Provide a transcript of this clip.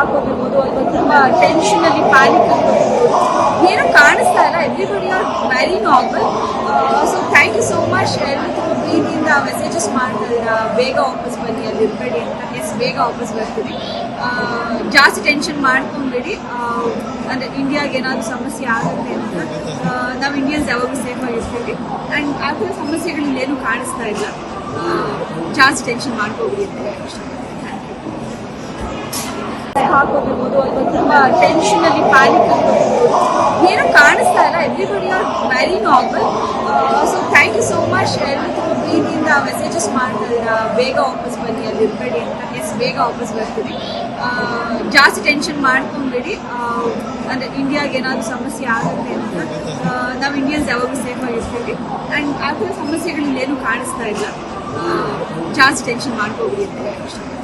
ಹಾಕೋದಿರ್ಬೋದು ಅಥವಾ ತುಂಬಾ ಟೆನ್ಷನ್ ಅಲ್ಲಿ ಪ್ಯಾನಿಕ್ ಆಗಿರ್ಬೋದು ಏನೂ ಕಾಣಿಸ್ತಾ ಇಲ್ಲ. Everybody are very normal. So thank you so much. ಎಲ್ಲರೂ ಪ್ರೀತಿಯಿಂದ ಮೆಸೇಜಸ್ ಮಾಡ್ತಾ ಇದ್ದೀರಾ, ಬೇಗ ವಾಪಸ್ ಬನ್ನಿ, ಅಲ್ಲಿ ಇರಬೇಡಿ ಅಂತ. ಎಸ್, ಬೇಗ ವಾಪಸ್ ಬರ್ತೀವಿ. ಜಾಸ್ತಿ ಟೆನ್ಷನ್ ಮಾಡ್ಕೊಂಬೇಡಿ. ಅಂದರೆ ಇಂಡಿಯಾಗೆ ಏನಾದರೂ ಸಮಸ್ಯೆ ಆಗುತ್ತೆ ಅಂತ ನಾವು ಇಂಡಿಯನ್ಸ್ ಯಾವಾಗಲೂ ಸೇಫ್ ಆಗಿರ್ತೀವಿ. ಆ್ಯಂಡ್ ಆ ಥರ ಸಮಸ್ಯೆಗಳಿಂದೇನು ಕಾಣಿಸ್ತಾ ಇಲ್ಲ. ಜಾಸ್ತಿ ಟೆನ್ಷನ್ ಮಾಡ್ಕೋಬೇಡಿ ಅಂತ ಹೇಳಿ ಹಾಕೋದಿರ್ಬೋದು ಅಥವಾ ತುಂಬಾ ಟೆನ್ಷನ್ ಅಲ್ಲಿ ಪ್ಯಾನಿಕ್ ಆಗಿರ್ಬೋದು ಏನೂ ಕಾಣಿಸ್ತಾ ಇಲ್ಲ. Everybody are very normal. So thank you so much. ಎಲ್ಲರೂ ಪ್ರೀತಿಯಿಂದ ಮೆಸೇಜಸ್ ಮಾಡ್ತಾ ಇದ್ದೀರಾ, ಬೇಗ ವಾಪಸ್ ಬನ್ನಿ, ಅಲ್ಲಿ ಇರಬೇಡಿ ಅಂತ. ಎಸ್, ಬೇಗ ವಾಪಸ್ ಬರ್ತೀವಿ. ಜಾಸ್ತಿ ಟೆನ್ಷನ್ ಮಾಡ್ಕೊಂಬೇಡಿ. ಅಂದರೆ ಇಂಡಿಯಾಗೆ ಏನಾದರೂ ಸಮಸ್ಯೆ ಆಗುತ್ತೆ ಅಂತ ನಾವು ಇಂಡಿಯನ್ಸ್ ಯಾವಾಗಲೂ ಸೇಫ್ ಆಗಿರ್ತೀವಿ. ಆ್ಯಂಡ್ ಆ ಥರ ಸಮಸ್ಯೆಗಳಿಂದೇನು ಕಾಣಿಸ್ತಾ ಇಲ್ಲ. ಜಾಸ್ತಿ ಟೆನ್ಷನ್ ಮಾಡ್ಕೋಬೇಡಿ ಅಂತ ಹೇಳಿ